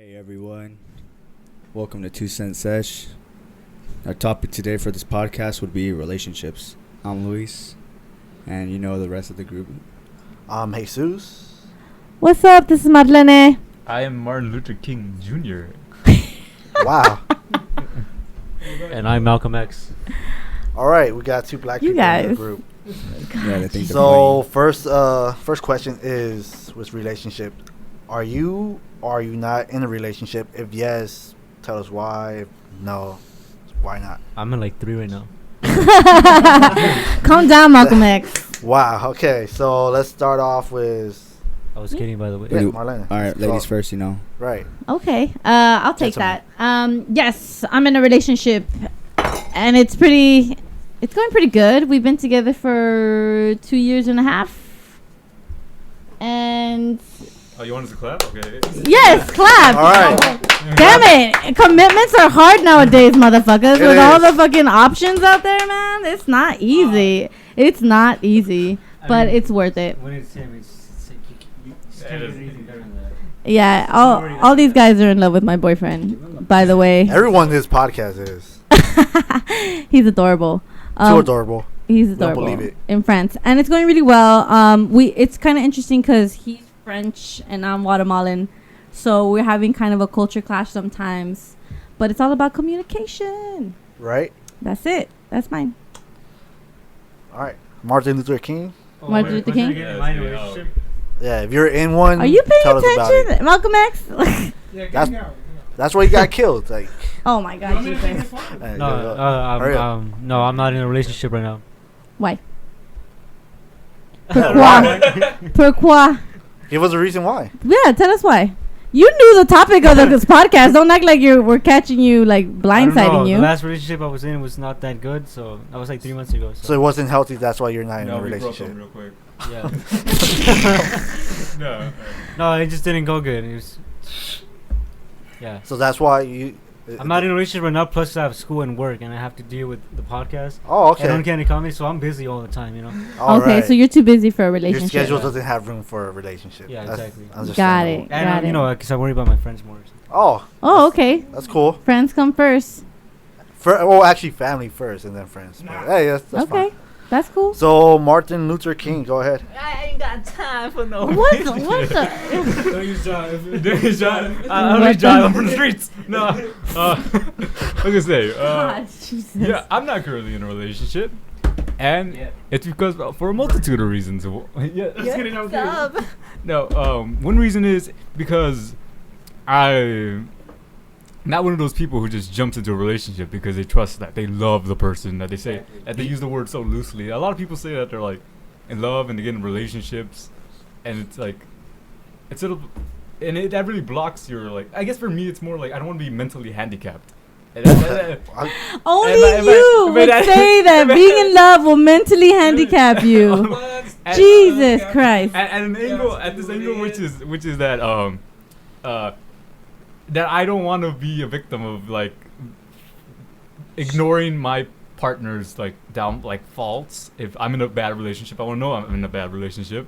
Hey everyone, welcome to Cent Sesh. Our topic today for this podcast would be relationships. I'm Luis, and you know the rest of the group. I'm Jesus. What's up? This is Marlene. I am Martin Luther King Jr. Wow. And I'm Malcolm X. All right, we got two black You people in the guys. group. Yeah, I think So first question is with relationship. Are you or are you not in a relationship? If yes, tell us why. If no, why not? I'm in like 3 right now. Calm down, Malcolm X. Wow. Okay, so let's start off with I was kidding, by the way. yeah, Marlene. All right, ladies first. You know. Right. Okay, I'll take that. Yes, I'm in a relationship, and it's going pretty good. We've been together for 2 years and a half, and Oh, you want us to clap? Okay. yes, clap. All right. Damn it, commitments are hard nowadays, motherfuckers. It With all is. the fucking options out there, man, it's not easy. It's not easy, but it's worth it. When it's him, it's you can't get anything better than that. Yeah, all these guys are in love with my boyfriend, by the way. Everyone in this podcast is He's adorable. too adorable. He's Don't adorable. believe it. In France, and it's going really well. It's kind of interesting because he's French and I'm Guatemalan, so we're having kind of a culture clash sometimes. But it's all about communication. Right. That's it. That's mine. All right. Martin Luther King. Martin Luther King? Yeah. If you're in one, Are you paying tell us about it. attention, Malcolm X? That's why he got killed. Like. Oh my God, Jesus. Hey, No, hurry up. I'm not in a relationship right now. Why? Pourquoi? Pourquoi? Give us a reason why. Yeah, tell us why. You knew the topic of this podcast. Don't act like we're catching you, like I don't blindsiding know. you. The last relationship I was in was not that good, so that was like 3 months ago. So it wasn't healthy. That's why you're not in No, a we broke up relationship. real quick. Yeah. No. No, it just didn't go good. It was. Yeah. So that's why you. I'm not in a relationship right now. Plus, I have school and work, and I have to deal with the podcast. Oh, okay. I don't get any comedy, so I'm busy all the time. You know. All Okay, right. so you're too busy for a Your relationship. schedule Yeah. doesn't have room for a relationship. Yeah, That's exactly. Got understandable. it. And Got you it. know, because I worry about my friends more. Oh, Oh, okay. that's cool. Friends come first. Well, actually, family first and then friends. But hey, that's Okay, fine. that's cool. So Martin Luther King, go ahead. I ain't got time for no. What the? Don't use John. What I'm John. I'm the- from the streets. No. I was gonna say. God, Jesus. Yeah, I'm not currently in a relationship, and it's because for a multitude of reasons. Yeah. Just kidding. I'm kidding. Stop. No. One reason is because I'm not one of those people who just jumps into a relationship because they trust that they love the person, that they say that they use the word so loosely. A lot of people say that they're like in love and they get in relationships, and it's like that really blocks your, like, I guess for me it's more like I don't want to be mentally handicapped. And Only If I- you if would I- say that if I- being in love will mentally handicap you. And- Jesus Christ. at an angle, at this angle, which is that that I don't want to be a victim of, like, ignoring my partner's like faults. If I'm in a bad relationship, I want to know I'm in a bad relationship,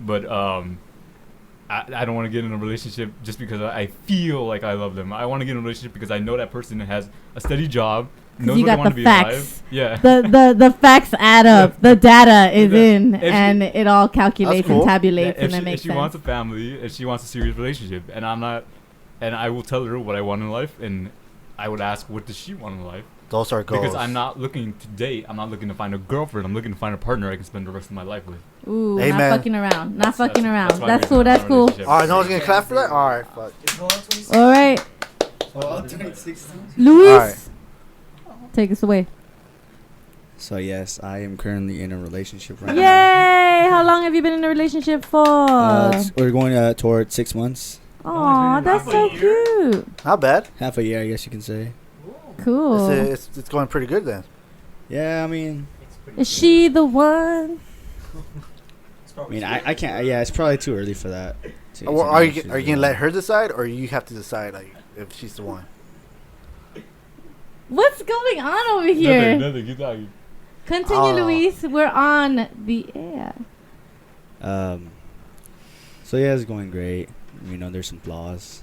but I don't want to get in a relationship just because I feel like I love them. I want to get in a relationship because I know that person has a steady job, knows You what they got want to the be facts. alive. Yeah. The facts add up. The data is in, If she- and it all calculates That's cool. and tabulates, Yeah, and it if makes she sense. wants a family, if she wants a serious relationship, and I'm not, and I will tell her what I want in life, and I would ask, what does she want in life? Those are goals. Because I'm not looking to date. I'm not looking to find a girlfriend. I'm looking to find a partner I can spend the rest of my life with. Ooh, Amen. not fucking around. Not fucking around. why That's we're cool. not That's in a cool. relationship. All right, no one's gonna clap for that. All right, fuck. All right, All Luis, right. take us away. So yes, I am currently in a relationship right now. Yay! How long have you been in a relationship for? We're going toward 6 months, Aw, that's so cute. Not bad. half a year, I guess you can say. Cool. It's going pretty good then. Yeah, I mean, Is she the one? I can't. Yeah, it's probably too early for that. Well, are you gonna let her decide, or you have to decide like if she's the one? What's going on over here? Nothing. Keep talking. Continue, Luis. We're on the air. So yeah, it's going great. There's some flaws.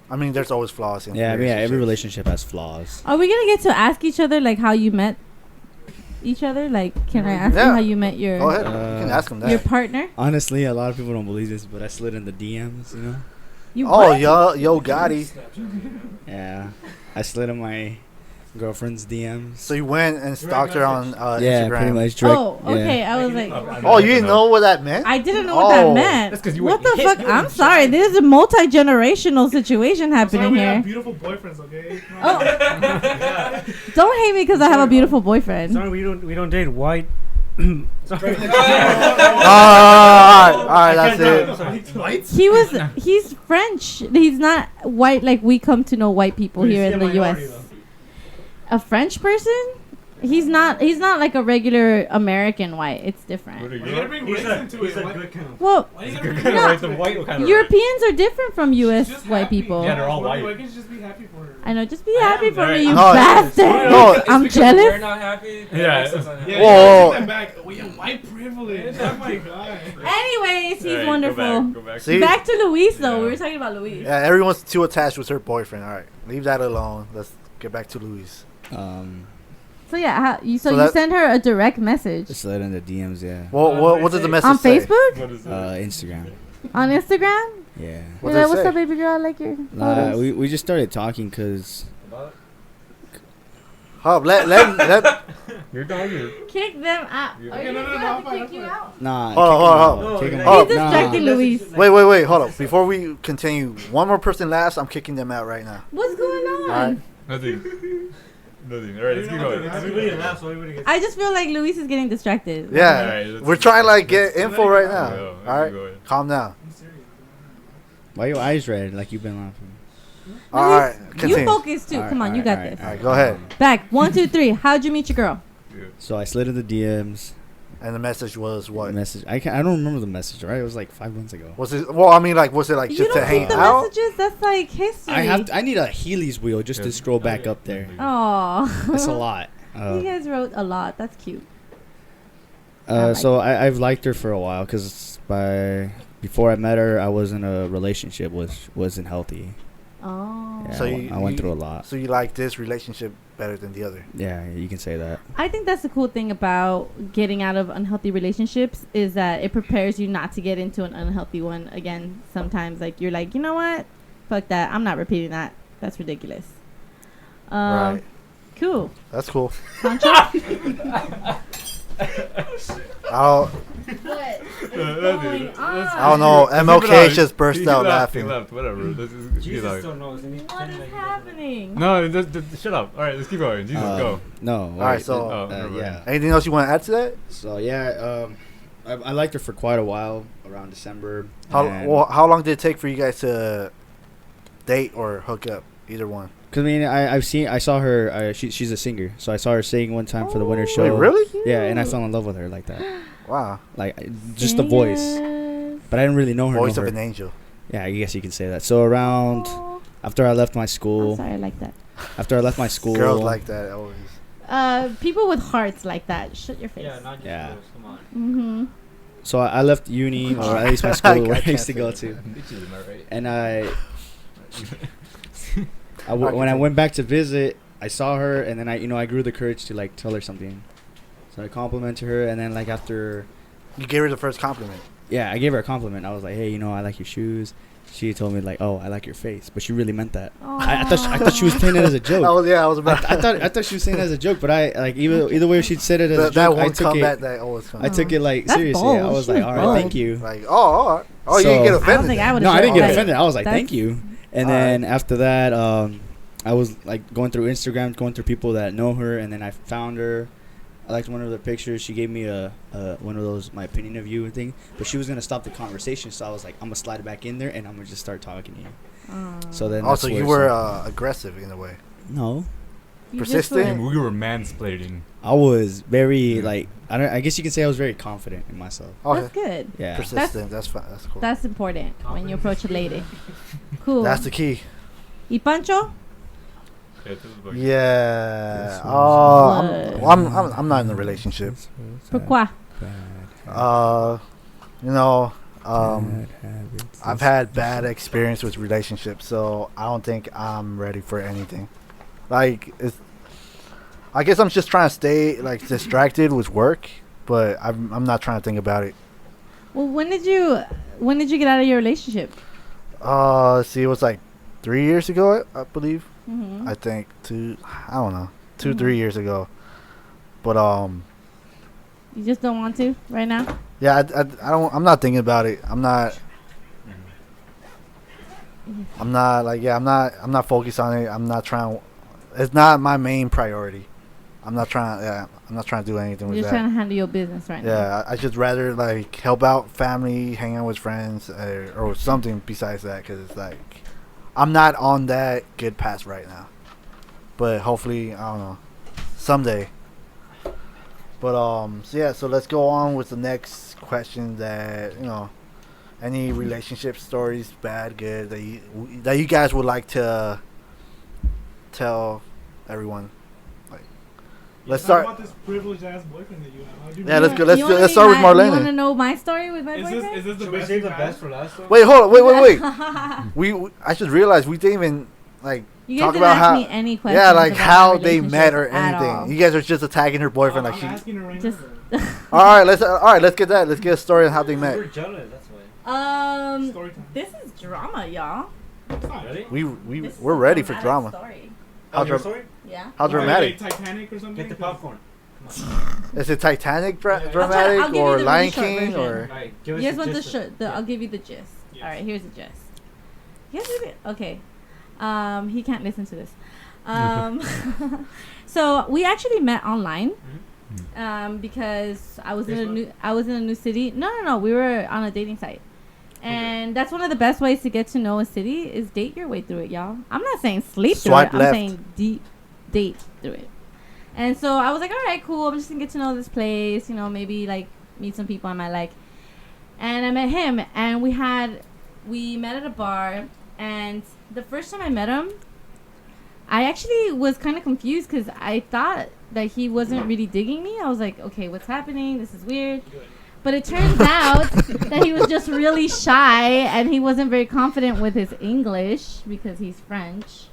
I mean, there's always flaws in Yeah, I mean, yeah, every relationships. relationship has flaws. Are we gonna get to ask each other like how you met each other? Like, can I ask you Yeah. how you met your Go ahead. You can ask him that. your partner? Honestly, a lot of people don't believe this, but I slid in the DMs, you know? You Oh, what? yo, Gotti. Yeah. I slid in my girlfriend's DMs. So you went and stalked her on yeah, Instagram. pretty much. Direct, Oh, okay. Yeah. I was like, Oh, you didn't know what that meant? I didn't know what that Oh. meant. That's 'cause you What went the hit fuck? you I'm in sorry. There's a multi-generational situation happening we have here. beautiful boyfriends, okay? Oh. Don't hate me because I have a beautiful boyfriend. Sorry, we don't date white. Sorry. All right, that's it. Whites? He's French. He's not white like we come to know white people here in the U.S. A French person? He's not like a regular American white. It's different. Why you gotta bring race into it? He's a Why- good kind of. Well, why you gotta Good bring kind No. of right, the white kind of Europeans are different from U.S. Just white happy. people. Yeah, they're all Why white. can't you just be happy for her? I know. Just be happy for right. me, you No, bastard. no. I'm We're jealous. not happy. Yeah. Yeah, Whoa. take that back. We have white privilege. Oh my god. Anyways, he's Alright, wonderful. Go back. See? Back to Luis, though. Yeah. We were talking about Luis. Yeah, everyone's too attached with her boyfriend. All right, leave that alone. Let's get back to Luis. So yeah, you So you that- send her a direct message I slid in the DMs, yeah. What did the message on say? Facebook, What is it? Instagram. on Instagram. Yeah. What You're did like, it what's say? up, baby girl? I like your Nah, photos. we just started talking because Oh, let. Your dog is. Kick them out. Yeah. Are you No, no, gonna no, have to fine, kick you fine. out? nah. Hold on, kick 'em hold out, on. kick 'em He's out. He's distracting Nah. Luis. Wait, hold up. Before we continue, one more person last. I'm kicking them out right now. What's going on? All right. Nothing. Nothing. All right, let's keep going. Everybody laughs, so everybody gets. I just feel like Luis is getting distracted. Yeah, Alright, let's- we're trying to like get info right Yeah, now. let's All keep right, going. calm down. I'm serious. Why your eyes red like you've been laughing? All right, You continue. focus too. Come on, you got this. All right, go ahead. Back. 1, 2, 3. How'd you meet your girl? So I slid in the DMs. And the message was what? Message. I don't remember the message. Right? It was like 5 months ago. Was it? Well, I mean, like, was it like You just to don't hang keep the out? messages. That's like history. I need a Heelys wheel just to scroll back up there. Oh. That's a lot. You guys wrote a lot. That's cute. So I've liked her for a while because before I met her, I was in a relationship which wasn't healthy. Oh. Yeah, So I went through a lot. So you like this relationship better than the other? Yeah, you can say that. I think that's the cool thing about getting out of unhealthy relationships is that it prepares you not to get into an unhealthy one again. Sometimes, like, you're like, you know what? Fuck that. I'm not repeating that. That's ridiculous. Right. Cool. That's cool. Sancho? I'll, What is going I don't know. MLK just burst out He laughing. left. Whatever. Let's just keep Jesus going. still knows. And he What pretended is like he happening? No, just shut up. All right, let's keep going. Jesus, go. No. All right, so yeah. anything else you want to add to that? So yeah, I liked her for quite a while, around December. How long did it take for you guys to date or hook up? Either one. Cause I mean, I saw her. She's a singer, so I saw her sing one time for the winter show. Wait, really? Yeah, and I fell in love with her like that. Wow. Like just the voice, but I didn't really know her. Voice know of her. an angel. Yeah, I guess you can say that. So around after I left my I'm school, sorry, I like that. after I left my school, Girls like that always. People with hearts like that. Shut your face. Yeah, not just Yeah. girls. Come on. Mm-hmm. So I left uni, or at least my school where I can't used to say go that. to, Bitches, am I right? and when I went back to visit, I saw her, and then I grew the courage to like tell her something. So I complimented her, and then like after, You gave her the first compliment. yeah, I gave her a compliment. I was like, hey, I like your shoes. She told me like, oh, I like your face, but she really meant that. I thought she was saying it as a joke. I was about. I thought she was saying it as a joke, but I like either way she said it as a that joke. one I took comeback it. that always comes. I took it like That's seriously. bold. I was She like, was all right, bold. thank you. Like, all right. Oh, you So- didn't get I don't offended. think I would. No, I didn't get Okay. offended. I was like, That's- thank you. And All then after that, I was like going through Instagram, going through people that know her, and then I found her. I liked one of the pictures. She gave me a one of those my opinion of you thing, but she was gonna stop the conversation, so I was like, I'm gonna slide back in there and I'm gonna just start talking to you. So then Also, that's you where were aggressive in a way. no, You just persistent? were- We were mansplaining. I was very like I guess you can say I was very confident in myself. Okay. That's good. Yeah. Persistent. That's fine. That's cool. That's important when you approach a lady. Cool. That's the key. Y Pancho? Yeah. What? Oh, I'm not in a relationship. Pourquoi? You know, Bad habits. I've had bad experience with relationships, so I don't think I'm ready for anything. Like, I guess I'm just trying to stay like distracted with work, but I'm not trying to think about it. Well, when did you get out of your relationship? See, it was like 3 years ago, I believe. Mm-hmm. I think I don't know, 3 years ago. But You just don't want to right now? yeah, I'm not thinking about it. I'm not focused on it. I'm not trying. It's not my main priority. I'm not trying to do anything with You're just that. trying to handle your business right now. Yeah, I just rather like help out family, hang out with friends, or something besides that. Because it's like I'm not on that good path right now. But hopefully, I don't know, someday. But so let's go on with the next question. That any relationship stories, bad, good, that you guys would like to tell everyone. Let's Talk start. about this privileged ass boyfriend that you have. How'd you Yeah, meet let's him? go. Let's start with You want Marlene. to know my story with my Is boyfriend? this the Should we best save you the had? best for last? Though? Wait, hold on. Wait. I just realized we didn't even like You guys talk didn't about ask how. me any questions. Yeah, like about how my they met or relationship at all. anything. You guys are just attacking her boyfriend I'm like she. asking her right Just- now. All right, let's get that. Let's get a story on how they met. We're jealous. That's why. Story time. This is drama, y'all. It's not. Ready? We're This is ready a for dramatic drama. Story. How Your dra- story? Yeah. How dramatic? Like Titanic or something? Get the popcorn. Is it Titanic I'll dramatic give you or the Lion really short King version. or? Alright, give us You guys the want the gist of it. I'll give you the gist. Yes. All right, here's the gist. You guys read it? Okay. He can't listen to this. So we actually met online. Because I was in a new city. No. We were on a dating site. And that's one of the best ways to get to know a city is date your way through it, y'all. I'm not saying sleep Swipe through it. left. I'm saying date through it. And so I was like, all right, cool. I'm just going to get to know this place. Maybe like meet some people I might like. And I met him. And we met at a bar. And the first time I met him, I actually was kind of confused because I thought that he wasn't really digging me. I was like, okay, what's happening? This is weird. But it turns out that he was just really shy and he wasn't very confident with his English because he's French.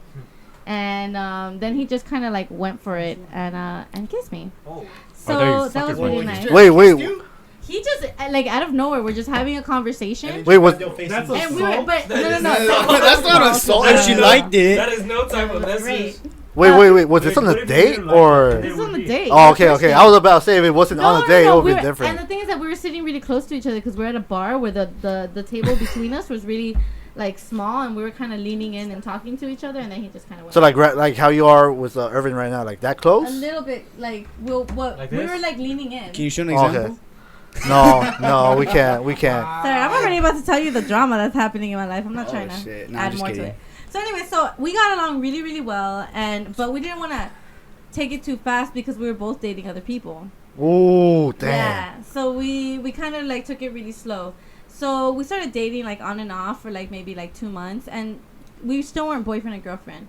And then he just kind of like went for it and kissed me. Oh. So Oh, that was fucking really French. nice. Wait. He just like out of nowhere, we're just having a conversation. Wait, what? That's And we were, assault. but no. That's not assault. If she liked it. That is no type of Right. message. Wait. Was this on What a if date you didn't like or? it? This is on the date. Oh, the first okay. date. I was about to say if it wasn't on a date, it would we be were- different. And the thing is that we were sitting really close to each other because we're at a bar where the table between us was really like small, and we were kind of leaning in and talking to each other, and then he just kind of went. So like how you are with Irving right now, like that a close? little bit like we Like we this? were like leaning in. Can you show an Okay. example? No, we can't. Sorry, I'm already about to tell you the drama that's happening in my life. I'm not Oh, trying to shit. No, I'm add just more to kidding. it. So anyway, so we got along really, really well, but we didn't want to take it too fast because we were both dating other people. Ooh, damn. Yeah. So we kind of like took it really slow. So we started dating like on and off for like maybe like 2 months, and we still weren't boyfriend and girlfriend.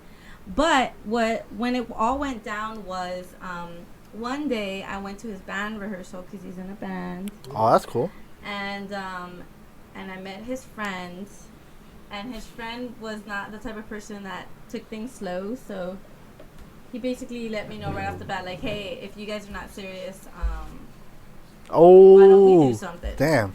But when it all went down was one day I went to his band rehearsal because he's in a band, Oh, that's cool. and I met his friend, and his friend was not the type of person that took things slow. So he basically let me know right off the bat, like, hey, if you guys are not serious, why don't we do Oh, something? damn.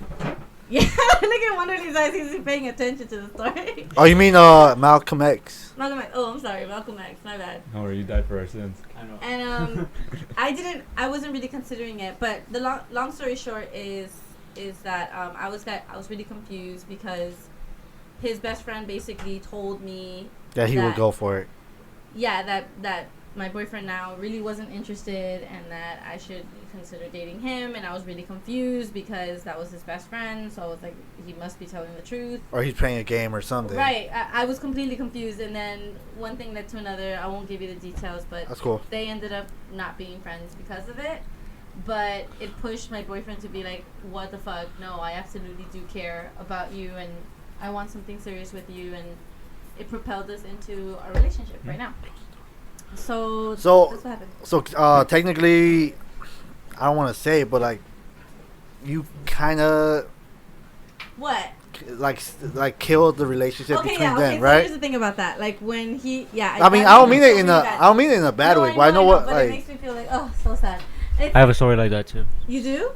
Yeah, look at one of these eyes. He's paying attention to the story. Oh, you mean Malcolm X? Malcolm X. Oh, I'm sorry, Malcolm X. My bad. Oh, you died for our sins. I know. And I wasn't really considering it. But the long story short is that I was really confused because his best friend basically told me Yeah, he would that- go for it. yeah, that my boyfriend now really wasn't interested and that I should consider dating him, and I was really confused because that was his best friend, so I was like, he must be telling the truth. Or he's playing a game or something. Right, I was completely confused, and then one thing led to another. I won't give you the details, but That's cool. they ended up not being friends because of it. But it pushed my boyfriend to be like, what the fuck, no, I absolutely do care about you, and I want something serious with you, and it propelled us into a relationship right now. So that's what happened. So technically, I don't want to say it, but like, you kind of What? Like killed the relationship Okay, between yeah. Okay, them, so right? here's the thing about that. Like when he, yeah. I mean, I don't mean it in a bad way. But I know what but like. it makes me feel like, oh, so sad. I have a story like that too. You do?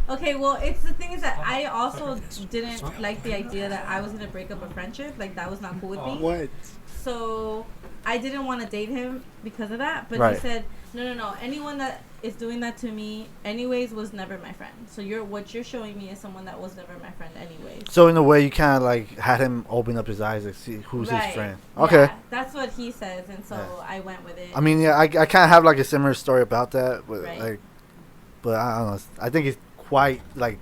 Okay, well, it's the thing is that I also didn't like the idea that I was gonna break up a friendship. Like that was not cool with me. What? So I didn't want to date him because of that. But Right. he said, no. Anyone that is doing that to me, anyways, was never my friend. So what you're showing me is someone that was never my friend, anyways. So in a way, you kind of like had him open up his eyes and see who's his friend. Okay. Yeah, that's what he says, and so I went with it. I mean, yeah, I kind of have like a similar story about that, but Right. but I don't know. I think it's quite like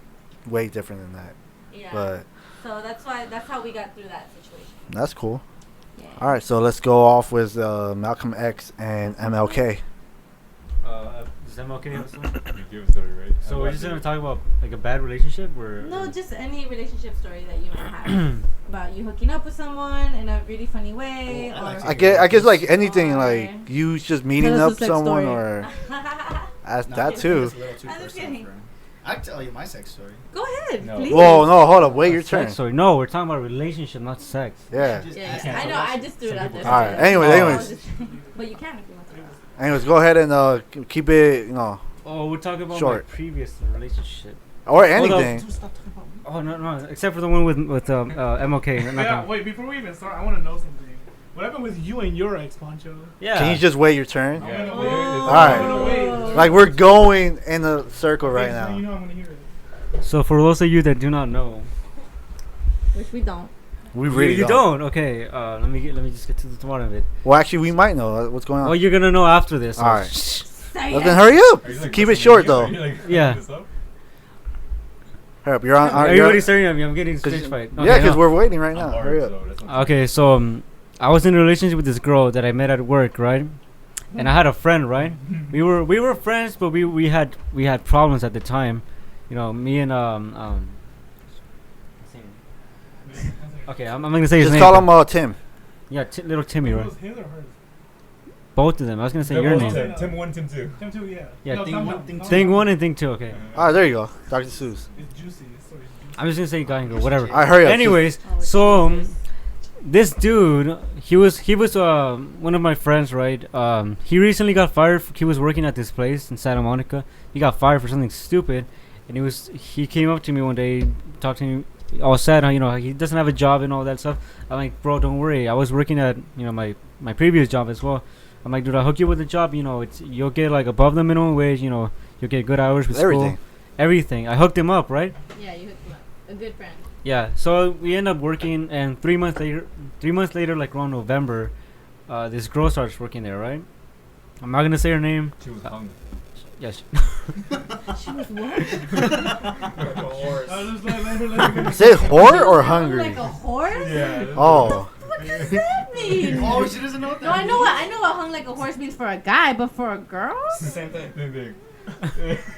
way different than that. Yeah. But So that's how we got through that situation. that's cool. Yeah. All right, so let's go off with Malcolm X and MLK. Is that okay? Also? You give a story, right? So we're just gonna talk about like a bad relationship, or No, just any relationship story that you might have about you hooking up with someone in a really funny way. Oh, I like or to I guess like anything, Or- like you just meeting Tell us up a sex someone story. or as No, that too. it's a little too I'm just personal kidding. for him. I can tell you my sex story. Go ahead, No. please. Whoa, no, hold up, wait your turn. sex story. No, we're talking about relationship, not sex. Yeah. Yeah, I know. I just threw it out there. All right. Anyways. But you can if you want to. Anyways, go ahead and keep it, Oh, we're talking about Short. my previous relationship. or Hold up. anything. Oh no, except for the one with MLK. I'm not Yeah, gonna- wait, before we even start, I want to know something. What happened with you and your ex, Poncho? Yeah. Can you just wait your turn? I'm Yeah. gonna wait. Oh. Alright. I'm gonna wait. Like we're going in a circle right Just so you now. know I'm gonna hear it. So for those of you that do not know, Which we don't. We really you don't. don't. Okay. Let me just get to the bottom of it. Well, actually, we might know what's going on. Oh, you're gonna know after this. so All right. Say Well, it. then hurry up. Are you, like, Keep it listening short to me? though. Are you, like, Yeah. this up? Hurry up. You're on. Everybody's staring at me. I'm getting stage fright. Yeah, because no. we're waiting right I'm now. bored, Hurry up. so that's not- Okay, so I was in a relationship with this girl that I met at work, right? And I had a friend, right? We were friends, but we had problems at the time. You know, me and Okay, I'm gonna say his Just name. call him Tim. Yeah, little Timmy, It right? was his or hers? Both of them. I was gonna say They're your both name. Tim 1, Tim 2. Tim 2, yeah. Yeah, No, thing Tom- one, Tom- thing Tom- two. Thing 1 and thing 2. Okay. All right, there you go, Dr. Seuss. It's juicy. This story is juicy. I'm just gonna say guy and girl, whatever. All right, hurry up. Anyways, Oh, so Jesus. this dude, he was one of my friends, right? He recently got fired. He was working at this place in Santa Monica. He got fired for something stupid, and he came up to me one day, talked to me, all sad, how he doesn't have a job and all that stuff. I'm like, bro, don't worry. I was working at my previous job as well. I'm like, dude, I'll hook you with a job. You'll get like above the minimum wage. You'll get good hours with Everything. school, everything. I hooked him up, right? Yeah, you hooked him up. A good friend. Yeah, so we end up working, and 3 months later, like around November, this girl starts working there, right? I'm not gonna say her name. She was hung. Yes. She was what? I was just like, let her Say whore or Hung hungry? like a horse? Yeah. Oh, What does that mean? Oh, she doesn't know that. No, I know what hung like a horse means for a guy, but for a girl? Same thing. Same thing.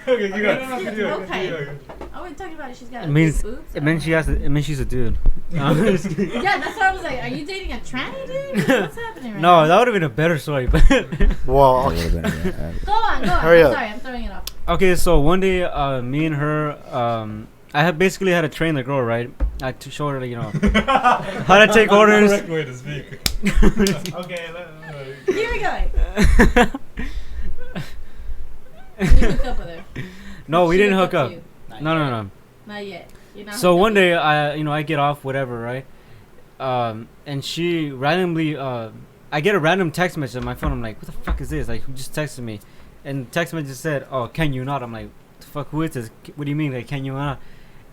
Okay, you got it. Okay. Oh, we're talking about it. She's got It means big boobs. it means she's a dude. Yeah, that's why I was like, are you dating a tranny dude? What's happening right No, now? that would have been a better story. But well, Go on. Hurry I'm up. sorry, I'm throwing it off. okay, so one day, me and her, I had basically had to train the girl, right? I had to show her, how to take orders. Correct way to speak. Okay, Here we go. You hooked up with her. No, we She didn't hook to up. you. No. Not yet. You're not So hooked one up day, I get off, whatever, right? And she randomly, I get a random text message on my phone. I'm like, what the fuck is this? Like, who just texted me? And the text message said, oh, can you not? I'm like, what the fuck, who is this? What do you mean, like, can you not?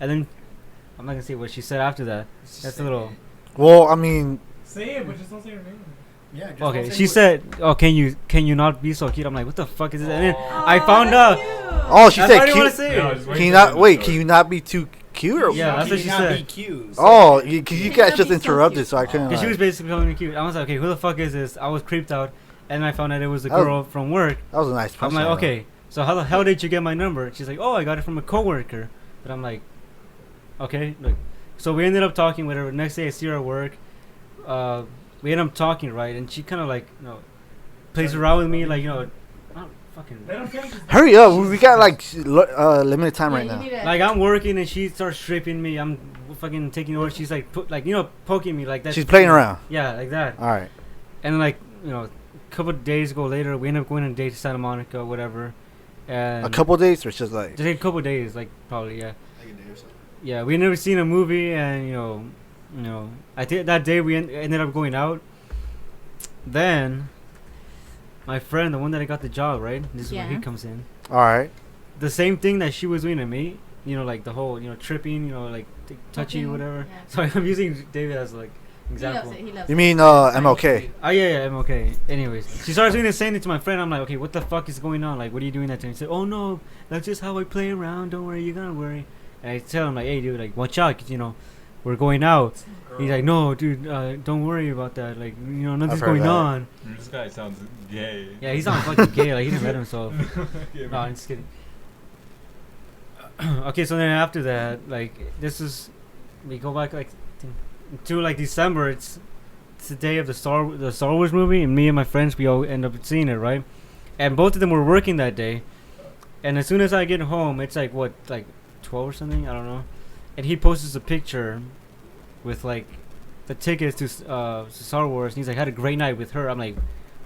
And then, I'm not gonna say what she said after that. That's a little... well, I mean, say it, but just don't say her name. Yeah. just Okay, don't say she what- said, oh, can you not be so cute? I'm like, what the fuck is this? And then Oh, I found that's out. cute. oh, she That's why I said didn't wanna cute. say Yeah, it. just Can wait you for not the wait? story. Can you not be too cute? Or Yeah, that's Can what you she not said. be cute? Oh, you guys cannot just be so interrupted, cute. so I couldn't. Cause she like- was basically calling me cute. I was like, okay, who the fuck is this? I was creeped out, and I found out it was a That was- girl from work. that was a nice. I'm like, punchline, okay, so how the hell did you get my number? She's like, oh, I got it from a coworker. But I'm like, okay, like, so we ended up talking. Whatever. Next day I see her at work. We ended up talking, right? And she kind of like, plays around with me, like, fucking. Let 'em finish. Hurry up. We got like limited time right you now. need to- Like I'm working and she starts stripping me. I'm fucking taking over. She's like, poking me like that. She's playing around. Yeah, like that. All right. And like, a couple of days ago later, we end up going on a date to Santa Monica, whatever. And A couple days or it's just like. just a couple of days, like probably, yeah. Yeah, we never seen a movie, and I think that day we ended up going out. Then, my friend, the one that I got the job, right? This is where he Yeah. comes in. All right. The same thing that she was doing to me, like the whole, touching, like touchy, Okay, whatever. yeah. So I'm using David as like example. He loves You it. mean MLK? Oh yeah, I'm okay. Anyways, she starts doing the same thing to my friend. I'm like, okay, what the fuck is going on? Like, what are you doing that to? He said, oh no, that's just how I play around. Don't worry, you're gonna worry. And I tell him like, hey dude, like watch out, 'cause, we're going out. He's like, no, dude, don't worry about that. Like, nothing's heard going that. on. This guy sounds gay. Yeah, he's not fucking gay. Like, he didn't let himself. Yeah, No, I'm just kidding. Okay, so then after that, like, we go back like to like December. It's the day of the Star Wars movie, and me and my friends, we all end up seeing it, right? And both of them were working that day. And as soon as I get home, it's like 12 or something, I don't know. And he posts a picture with like the tickets to Star Wars, and he's like, had a great night with her. I'm like,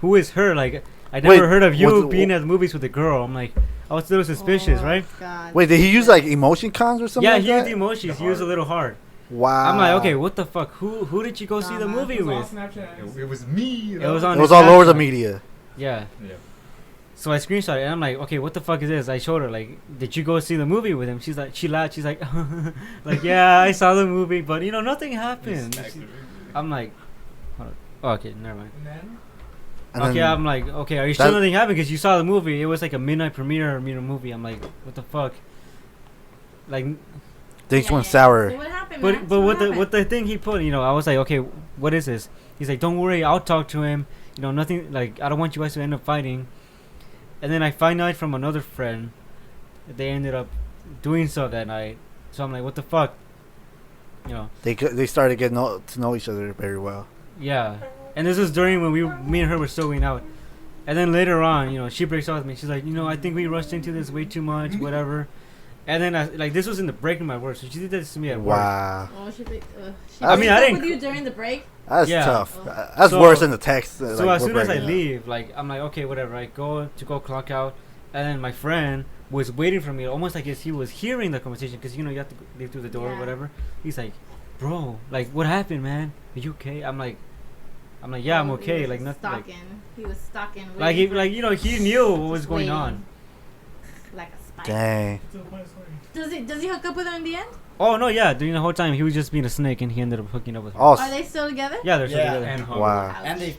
who is her? Like, I never Wait, heard of you was- being at the movies with a girl. I'm like, I was a little suspicious, Oh, right? God. Wait, did he use like emotion cons or something? Yeah, like he used that? the emojis. He used a little heart. Wow. I'm like, okay, what the fuck? Who did you go see the Drama. movie It was on with? Snapchat. It was me. It was on. It was his all over the Snapchat. media. Yeah. Yeah. So I screenshot it, and I'm like, okay, what the fuck is this? I showed her, like, did you go see the movie with him? She's like, she laughed. She's like, like, yeah, I saw the movie, but nothing happened. I'm like, hold on. Oh, okay, never mind. And then And Okay, then- I'm like, okay, are you sure that- nothing happened? Because you saw the movie. It was like a midnight premiere movie. I'm like, what the fuck? Like, Things went So sour. what happened, man? but So what the thing he put, I was like, okay, what is this? He's like, don't worry, I'll talk to him. Nothing, like, I don't want you guys to end up fighting. And then I find out from another friend that they ended up doing stuff that night. So I'm like, what the fuck? They started getting to know each other very well. Yeah. And this was during when me and her were still going out. And then later on, she breaks off with me. She's like, I think we rushed into this way too much, whatever. And then this was in the break of my work, so she did this to me at work. Wow. Oh, she I mean, I didn't with you during the break. That's Yeah. tough. Oh. That's So- worse than the text. So like, as soon we're as I breaking up. leave, like, I'm like, okay, whatever. I go clock out, and then my friend was waiting for me, almost like as he was hearing the conversation, because you have to leave through the door or Yeah. whatever. He's like, bro, like, what happened, man? Are you okay? I'm like, yeah, I'm Oh, okay. he was Like nothing. Like, Stalking. He was stalking. like he, like he knew what was Just going waiting. on. Like a spy. Dang. to the point of story. Does he hook up with her in the end? Oh no, yeah. During the whole time, he was just being a snake, and he ended up hooking up with her. Oh, Are they still together? Yeah, they're still Yeah, together. And hung. wow. Ouch. And they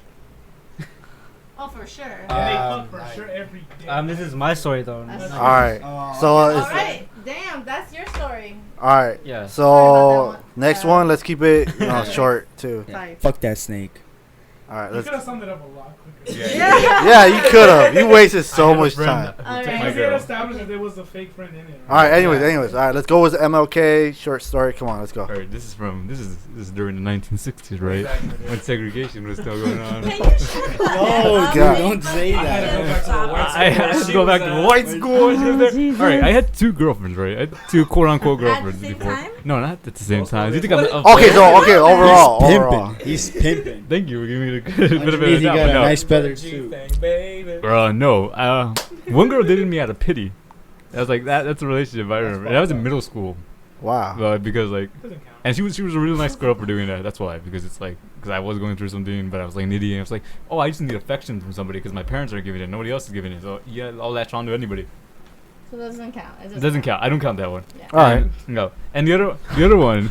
Oh, for sure. And they fuck for right. sure every day. This is my story though. That's Not- nice. All right. Oh, So All it's right. Damn, that's your story. all right. Yeah. Sorry So about that one. next Uh, one, let's keep it short too. Sorry. fuck that snake. All right. You Let's. could have summed it up a lot quicker. Yeah. Yeah, you could have. You wasted I so had a much friend time. that would All take right. my Because they had girl. established that there was a fake friend in it. All right. Anyways. All right. Let's go with MLK short story. Come on. Let's go. Alright, this is during the 1960s, right? When segregation was still going on. Can you shut Oh, up? God. Don't say I had to go back to the Stop. white I had to She go was, back to white school. Jesus. Alright, I had two girlfriends, right? I had two quote unquote At the girlfriends same before. time? No, not at the same time. You think I'm Okay. So overall. He's Overall. pimping. He's pimping. Thank you for giving me the good bit of Underneath, it. he got But a no. nice feathered suit. No. One girl dated me out of pity. I was like, that's a relationship I remember. And that was in middle school. Wow. Because like, Doesn't count. and she was a really nice girl for doing that. That's why. Because it's like, because I was going through something, but I was like needy, and I was like, oh, I just need affection from somebody because my parents aren't giving it, nobody else is giving it. So yeah, I'll latch on to anybody. So it doesn't count. It doesn't count. I don't count that one. Yeah. All right. No. And the other one,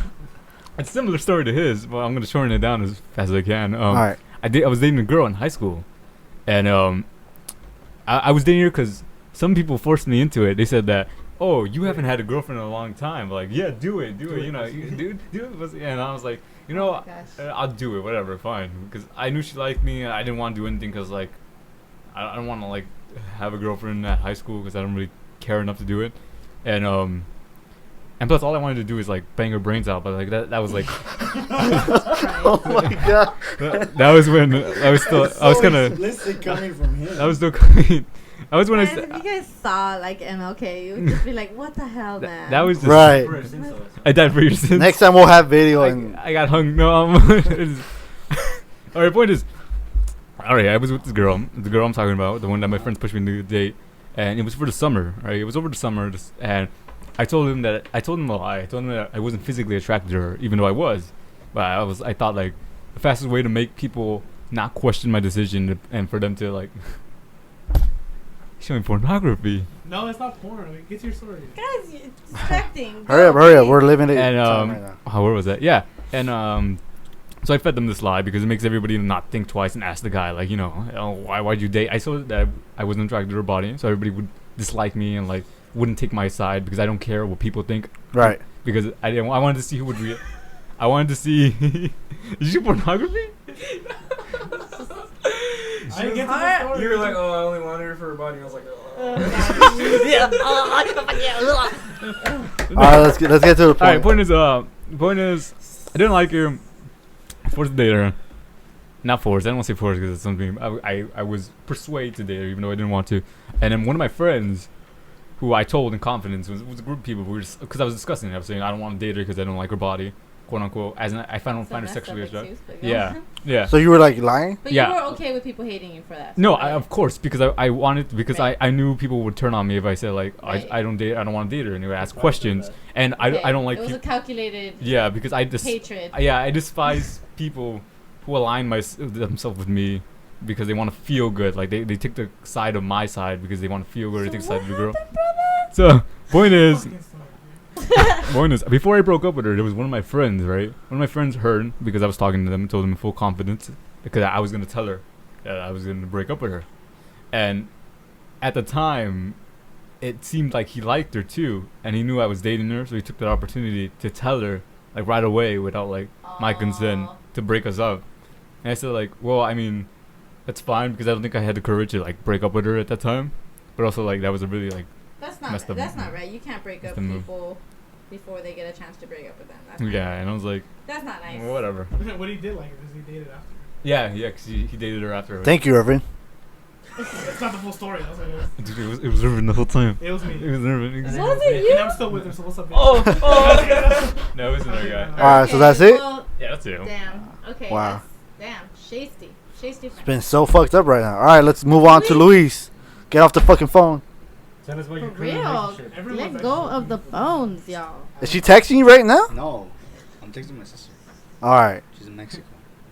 it's a similar story to his. Well, I'm gonna shorten it down as fast as I can. All right. I was dating a girl in high school, and I was dating her because some people forced me into it. They said that, oh, you haven't had a girlfriend in a long time. Like, yeah, do it. Do it. And I was like, Gosh. I'll do it. Whatever, fine. Because I knew she liked me. I didn't want to do anything because like, I don't want to like have a girlfriend at high school because I don't really care enough to do it. And plus, all I wanted to do is like bang her brains out. But like that was like Oh my God. that was when I was still I was kind of Listen, coming from him. I was still coming. I was when I Guys, said if you guys saw like MLK, you would just be like, "What the hell, man?" that was just Right. I died for your sins. Next time we'll have video and I got hung. No, all right. Point is, all right. I was with this girl, the girl I'm talking about, the one that my friends pushed me to date, and it was for the summer. Right, it was over the summer, and I told him a lie. I told him that I wasn't physically attracted to her, even though I was. But I thought like the fastest way to make people not question my decision and for them to like show me pornography. No, it's not porn. Like, get to your story. Guys, it's distracting. hurry up. We're living it And time right now. where was that? Yeah, and so I fed them this lie because it makes everybody not think twice and ask the guy like, why'd you date? I saw that I wasn't attracted to her body, so everybody would dislike me and like wouldn't take my side because I don't care what people think. Right. Because I wanted to see who would I wanted to see. Did you do pornography? I didn't get to the story. You were like, oh, I only wanted her for her body. I was like, oh. Alright, let's get to the point. All right. Point is, I didn't like her. Forced to date her. Not forced. I don't want to say forced because it's something I was persuaded to date her even though I didn't want to. And then one of my friends, who I told in confidence, was a group of people. Because I was discussing it. I was saying I don't want to date her because I don't like her body, quote unquote. I don't find her sexually attractive. Yeah. So you were like lying? But Yeah. you were okay with people hating you for that. No, right? of course, because I wanted, because Right. I knew people would turn on me if I said like Right. I don't want to date her, and they would ask questions, and I don't like It was a people. calculated Yeah, because I just hatred. I despise people who align themselves with me because they want to feel good. Like they take the side of my side because they want to feel good. They take the side of the girl. So point is, before I broke up with her, there was one of my friends, right? One of my friends heard because I was talking to them and told them in full confidence because I was gonna tell her that I was gonna break up with her, and at the time, it seemed like he liked her too, and he knew I was dating her, so he took that opportunity to tell her like right away without like my consent to break us up. And I said like, well, I mean, that's fine because I don't think I had the courage to like break up with her at that time, but also like that was a really like That's messed not. up That's not right. You can't break up the move. people before they get a chance to break up with them. That's not yeah, right. and I was like, That's not nice. well, whatever. What he did like it is he dated after. Yeah, because he dated her after. Thank you, Irving. That's not the full story. I was like, Dude, it was Irving the whole time. it was me. It was Irving. Was And it you? I'm still with her, so what's up? Oh, no, it was another guy. Alright, so that's it? Well, Yeah, that's it. damn. Okay. Wow. Damn. Shasty. Shasty. It's been so fucked up right now. Alright, let's move on to Luis. Get off the fucking phone. Tell us about For your current real. relationship. Everyone's Let go of the phones, y'all. Is she texting you right now? No, I'm texting my sister. Alright. She's in Mexico.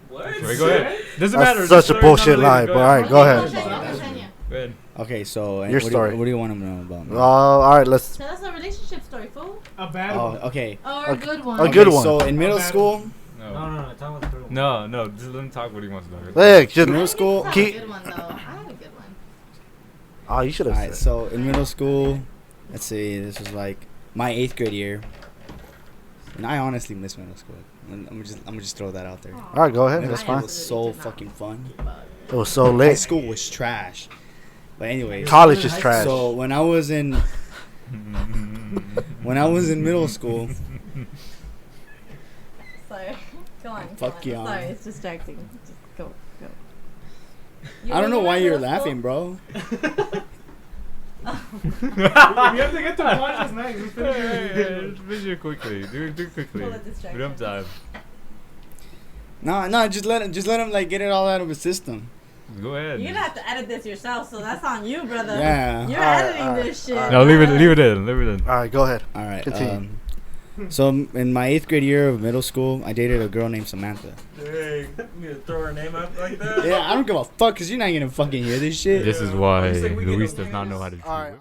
What? Okay, go ahead. Doesn't That's matter. such a Just bullshit another lie, lady. but alright, go ahead. Continue. Go ahead. Okay, so Your story. What do you want to know about me? Alright, let's. Tell us a relationship story, fool. A bad Oh, one. okay. Or a good one. A good one. So in middle bad school, No, talk about the third one. No, just let him talk what he wants to talk about. Look, just. middle school. I have Keep- a good one, though. I have a good one. Oh, you should have Alright, said. so in middle school, let's see, this was like my 8th grade year, and I honestly miss middle school. I'm just throw that out there. Alright, go ahead. Middle That's school fine. was so fucking fun. It was so High lit. school was trash. But anyways, College is trash. so when I was in middle school, Sorry. Go on. Fuck go on. you. Sorry, it's distracting. Just go. I don't know why you're middle school? laughing, bro. We have to get to punches next. Let's finish it. Just finish it quickly. Do it quickly. Full of We don't have time. No, just let him like get it all out of his system. Go ahead. You're gonna have to edit this yourself, so that's on you, brother. Yeah. You're Alright, editing alright, this shit. alright. No, leave it in. Alright, go ahead. All right. Continue. So in my 8th grade year of middle school, I dated a girl named Samantha. Hey, you need to throw her name out like that? Yeah, I don't give a fuck because you're not gonna fucking hear this shit. This is why I'm just saying we get Luis those does not know how to. Alright.